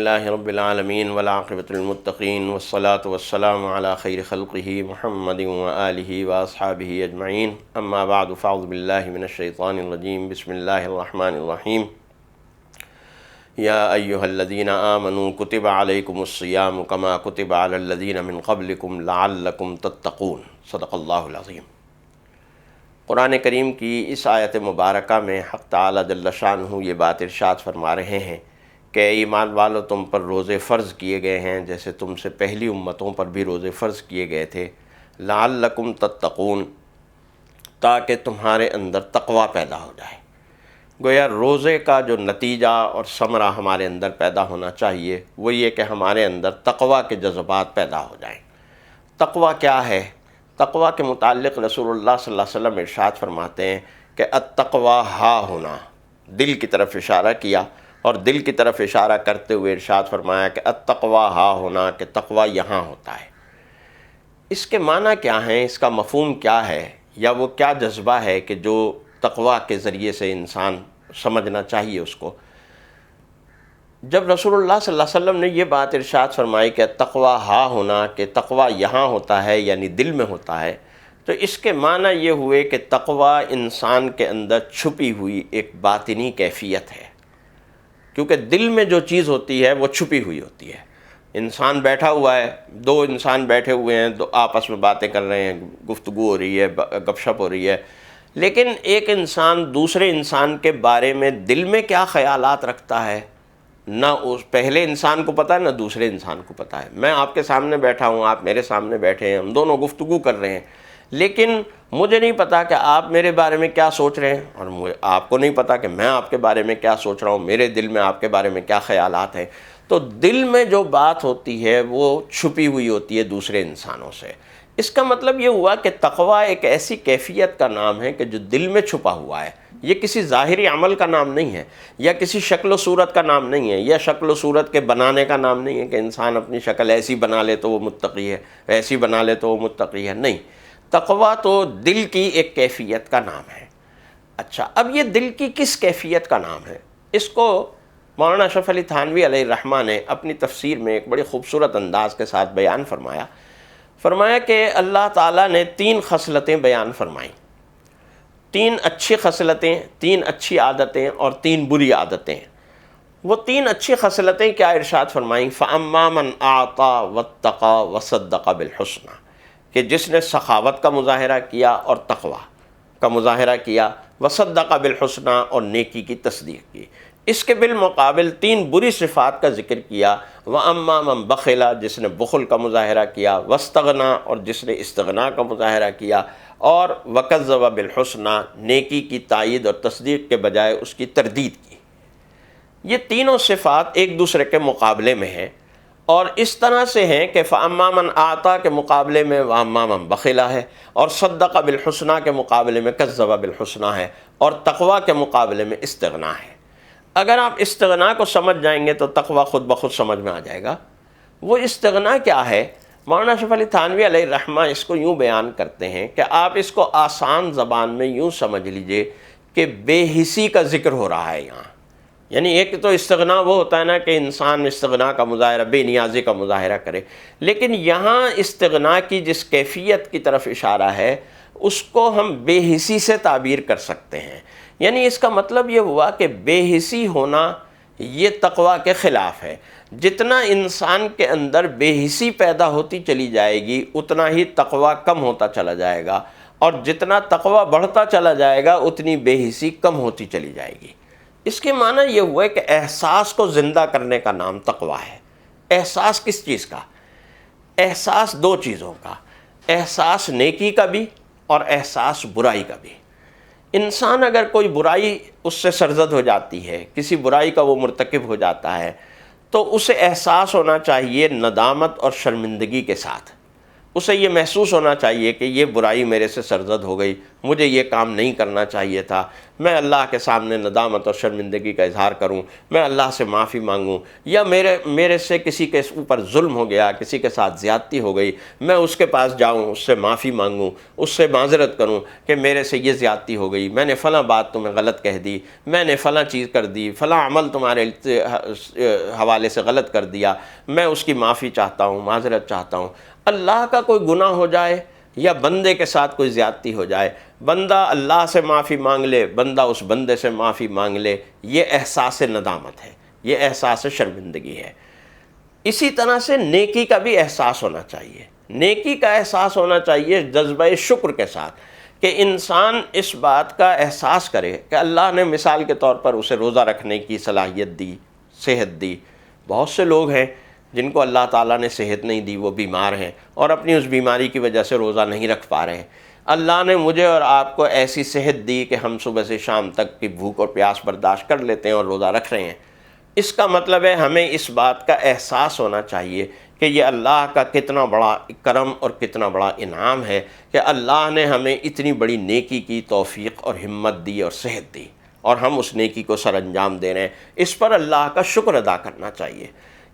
للہ رب العالمین والعاقبۃ للمتقین والصلاة والسلام علی خیر خلقہ محمد وآلہ واصحابہ اجمعین اما بعد فاعوذ باللہ من الشیطان الرجیم بسم اللہ الرحمن الرحیم یا ایہا الذین آمنوا کتب علیکم الصیام کما کتب علی الذین من قبلکم لعلکم تتقون صدق اللہ العظیم۔ قرآن کریم کی اس آیت مبارکہ میں حق تعالی جل شانہ یہ بات ارشاد فرما رہے ہیں کہ ایمان والو تم پر روزے فرض کیے گئے ہیں جیسے تم سے پہلی امتوں پر بھی روزے فرض کیے گئے تھے، لعلکم تتقون، تاکہ تمہارے اندر تقوی پیدا ہو جائے۔ گویا روزے کا جو نتیجہ اور ثمرہ ہمارے اندر پیدا ہونا چاہیے وہ یہ کہ ہمارے اندر تقوی کے جذبات پیدا ہو جائیں۔ تقوی کیا ہے؟ تقوی کے متعلق رسول اللہ صلی اللہ علیہ وسلم ارشاد فرماتے ہیں کہ التقوی ہا ہونا، دل کی طرف اشارہ کیا اور دل کی طرف اشارہ کرتے ہوئے ارشاد فرمایا کہ التقوی ہا ہونا، کہ تقوی یہاں ہوتا ہے۔ اس کے معنی کیا ہیں؟ اس کا مفہوم کیا ہے؟ یا وہ کیا جذبہ ہے کہ جو تقوی کے ذریعے سے انسان سمجھنا چاہیے اس کو؟ جب رسول اللہ صلی اللہ علیہ وسلم نے یہ بات ارشاد فرمائی کہ تقوی ہا ہونا، کہ تقوی یہاں ہوتا ہے یعنی دل میں ہوتا ہے، تو اس کے معنی یہ ہوئے کہ تقوی انسان کے اندر چھپی ہوئی ایک باطنی کیفیت ہے، کیونکہ دل میں جو چیز ہوتی ہے وہ چھپی ہوئی ہوتی ہے۔ انسان بیٹھا ہوا ہے، دو انسان بیٹھے ہوئے ہیں، دو آپس میں باتیں کر رہے ہیں، گفتگو ہو رہی ہے، گپ شپ ہو رہی ہے، لیکن ایک انسان دوسرے انسان کے بارے میں دل میں کیا خیالات رکھتا ہے نہ اس پہلے انسان کو پتہ ہے نہ دوسرے انسان کو پتہ ہے۔ میں آپ کے سامنے بیٹھا ہوں، آپ میرے سامنے بیٹھے ہیں، ہم دونوں گفتگو کر رہے ہیں، لیکن مجھے نہیں پتا کہ آپ میرے بارے میں کیا سوچ رہے ہیں اور آپ کو نہیں پتا کہ میں آپ کے بارے میں کیا سوچ رہا ہوں، میرے دل میں آپ کے بارے میں کیا خیالات ہیں۔ تو دل میں جو بات ہوتی ہے وہ چھپی ہوئی ہوتی ہے دوسرے انسانوں سے۔ اس کا مطلب یہ ہوا کہ تقوی ایک ایسی کیفیت کا نام ہے کہ جو دل میں چھپا ہوا ہے، یہ کسی ظاہری عمل کا نام نہیں ہے، یا کسی شکل و صورت کا نام نہیں ہے، یا شکل و صورت کے بنانے کا نام نہیں ہے کہ انسان اپنی شکل ایسی بنا لے تو وہ متقی ہے، ایسی بنا لے تو وہ متقی ہے، نہیں۔ تقوی تو دل کی ایک کیفیت کا نام ہے۔ اچھا، اب یہ دل کی کس کیفیت کا نام ہے؟ اس کو مولانا اشرف علی تھانوی علیہ الرحمہ نے اپنی تفسیر میں ایک بڑی خوبصورت انداز کے ساتھ بیان فرمایا کہ اللہ تعالیٰ نے تین خصلتیں بیان فرمائیں، تین اچھی خصلتیں، تین اچھی عادتیں اور تین بری عادتیں۔ وہ تین اچھی خصلتیں کیا ارشاد فرمائیں؟ فَأَمَّا مَنْ أَعْطَى وَاتَّقَى وَصَدَّقَ بِالْحُسْنَى، کہ جس نے سخاوت کا مظاہرہ کیا اور تقوی کا مظاہرہ کیا، وَصَدَّقَ بِالْحُسْنَى اور نیکی کی تصدیق کی۔ اس کے بالمقابل تین بری صفات کا ذکر کیا، وَأَمَّا مَنْ بَخِلَ، جس نے بخل کا مظاہرہ کیا، وَاسْتَغْنَى اور جس نے استغنا کا مظاہرہ کیا، اور وَكَذَّبَ بِالْحُسْنَى نیکی کی تائید اور تصدیق کے بجائے اس کی تردید کی۔ یہ تینوں صفات ایک دوسرے کے مقابلے میں ہیں، اور اس طرح سے ہیں کہ فَأَمَّا مَنْ أَعْطَى کے مقابلے میں وَأَمَّا مَنْ بَخِلَ ہے، اور صَدَّقَ بِالْحُسْنَى کے مقابلے میں كَذَّبَ بِالْحُسْنَى ہے، اور تقوی کے مقابلے میں استغنا ہے۔ اگر آپ استغنا کو سمجھ جائیں گے تو تقوی خود بخود سمجھ میں آ جائے گا۔ وہ استغنا کیا ہے؟ مولانا اشرف علی تھانوی علیہ الرحمہ اس کو یوں بیان کرتے ہیں کہ آپ اس کو آسان زبان میں یوں سمجھ لیجئے کہ بے حسی کا ذکر ہو رہا ہے یہاں۔ یعنی ایک تو استغنا وہ ہوتا ہے نا کہ انسان استغنا کا مظاہرہ، بے نیازی کا مظاہرہ کرے، لیکن یہاں استغنا کی جس کیفیت کی طرف اشارہ ہے اس کو ہم بے حسی سے تعبیر کر سکتے ہیں۔ یعنی اس کا مطلب یہ ہوا کہ بے حسی ہونا یہ تقوی کے خلاف ہے۔ جتنا انسان کے اندر بے حسی پیدا ہوتی چلی جائے گی اتنا ہی تقوی کم ہوتا چلا جائے گا، اور جتنا تقوی بڑھتا چلا جائے گا اتنی بے حسی کم ہوتی چلی جائے گی۔ اس کے معنی یہ ہوا ہے کہ احساس کو زندہ کرنے کا نام تقوی ہے۔ احساس کس چیز کا؟ احساس دو چیزوں کا، احساس نیکی کا بھی اور احساس برائی کا بھی۔ انسان اگر کوئی برائی اس سے سرزد ہو جاتی ہے، کسی برائی کا وہ مرتکب ہو جاتا ہے، تو اسے احساس ہونا چاہیے ندامت اور شرمندگی کے ساتھ۔ اسے یہ محسوس ہونا چاہیے کہ یہ برائی میرے سے سرزد ہو گئی، مجھے یہ کام نہیں کرنا چاہیے تھا، میں اللہ کے سامنے ندامت اور شرمندگی کا اظہار کروں، میں اللہ سے معافی مانگوں، یا میرے سے کسی کے اوپر ظلم ہو گیا، کسی کے ساتھ زیادتی ہو گئی، میں اس کے پاس جاؤں، اس سے معافی مانگوں، اس سے معذرت کروں کہ میرے سے یہ زیادتی ہو گئی، میں نے فلاں بات تمہیں غلط کہہ دی، میں نے فلاں چیز کر دی، فلاں عمل تمہارے حوالے سے غلط کر دیا، میں اس کی معافی چاہتا ہوں، معذرت چاہتا ہوں۔ اللہ کا کوئی گناہ ہو جائے یا بندے کے ساتھ کوئی زیادتی ہو جائے، بندہ اللہ سے معافی مانگ لے، بندہ اس بندے سے معافی مانگ لے، یہ احساس ندامت ہے، یہ احساس شرمندگی ہے۔ اسی طرح سے نیکی کا بھی احساس ہونا چاہیے، نیکی کا احساس ہونا چاہیے جذبہ شکر کے ساتھ، کہ انسان اس بات کا احساس کرے کہ اللہ نے مثال کے طور پر اسے روزہ رکھنے کی صلاحیت دی، صحت دی۔ بہت سے لوگ ہیں جن کو اللہ تعالیٰ نے صحت نہیں دی، وہ بیمار ہیں اور اپنی اس بیماری کی وجہ سے روزہ نہیں رکھ پا رہے ہیں۔ اللہ نے مجھے اور آپ کو ایسی صحت دی کہ ہم صبح سے شام تک کی بھوک اور پیاس برداشت کر لیتے ہیں اور روزہ رکھ رہے ہیں۔ اس کا مطلب ہے ہمیں اس بات کا احساس ہونا چاہیے کہ یہ اللہ کا کتنا بڑا کرم اور کتنا بڑا انعام ہے کہ اللہ نے ہمیں اتنی بڑی نیکی کی توفیق اور ہمت دی اور صحت دی، اور ہم اس نیکی کو سر انجام دے رہے ہیں۔ اس پر اللہ کا شکر ادا کرنا چاہیے،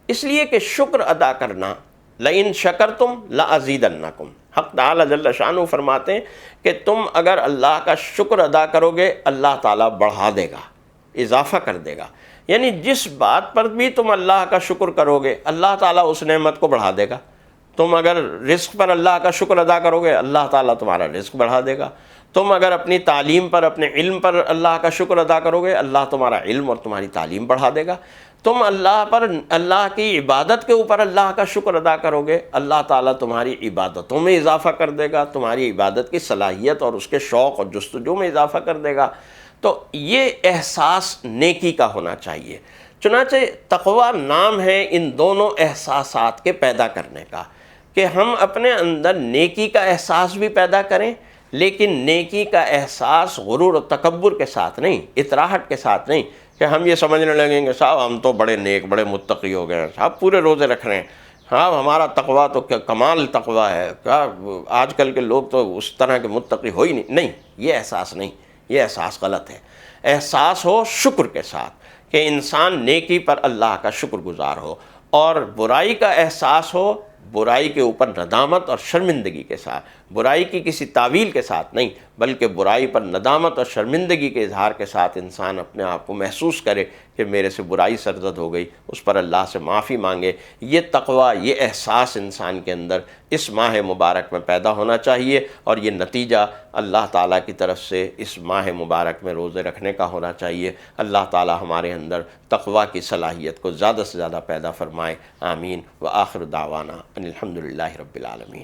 اس لیے کہ شکر ادا کرنا، لئن شکرتم لازیدنکم، حق تعالیٰ جل شانہ فرماتے ہیں کہ تم اگر اللہ کا شکر ادا کرو گے اللہ تعالیٰ بڑھا دے گا، اضافہ کر دے گا۔ یعنی جس بات پر بھی تم اللہ کا شکر کرو گے اللہ تعالیٰ اس نعمت کو بڑھا دے گا۔ تم اگر رزق پر اللہ کا شکر ادا کرو گے اللہ تعالیٰ تمہارا رزق بڑھا دے گا۔ تم اگر اپنی تعلیم پر، اپنے علم پر اللہ کا شکر ادا کرو گے اللہ تمہارا علم اور تمہاری تعلیم بڑھا دے گا۔ تم اللہ پر، اللہ کی عبادت کے اوپر اللہ کا شکر ادا کرو گے اللہ تعالیٰ تمہاری عبادتوں میں اضافہ کر دے گا، تمہاری عبادت کی صلاحیت اور اس کے شوق اور جستجو میں اضافہ کر دے گا۔ تو یہ احساس نیکی کا ہونا چاہیے۔ چنانچہ تقویٰ نام ہے ان دونوں احساسات کے پیدا کرنے کا، کہ ہم اپنے اندر نیکی کا احساس بھی پیدا کریں، لیکن نیکی کا احساس غرور و تکبر کے ساتھ نہیں، اطراحت کے ساتھ نہیں، کہ ہم یہ سمجھنے لگیں گے صاحب ہم تو بڑے نیک، بڑے متقی ہو گئے ہیں، صاحب پورے روزے رکھ رہے ہیں، ہاں ہمارا تقویٰ تو کیا کمال تقویٰ ہے، کیا آج کل کے لوگ تو اس طرح کے متقی ہو ہی نہیں۔ یہ احساس نہیں، یہ احساس غلط ہے۔ احساس ہو شکر کے ساتھ، کہ انسان نیکی پر اللہ کا شکر گزار ہو، اور برائی کا احساس ہو برائی کے اوپر ندامت اور شرمندگی کے ساتھ، برائی کی کسی تعویل کے ساتھ نہیں، بلکہ برائی پر ندامت اور شرمندگی کے اظہار کے ساتھ انسان اپنے آپ کو محسوس کرے کہ میرے سے برائی سرزد ہو گئی، اس پر اللہ سے معافی مانگے۔ یہ تقویٰ، یہ احساس انسان کے اندر اس ماہ مبارک میں پیدا ہونا چاہیے، اور یہ نتیجہ اللہ تعالیٰ کی طرف سے اس ماہ مبارک میں روزے رکھنے کا ہونا چاہیے۔ اللہ تعالیٰ ہمارے اندر تقویٰ کی صلاحیت کو زیادہ سے زیادہ پیدا فرمائے، آمین۔ وآخر دعوانا ان الحمد للہ رب العالمین۔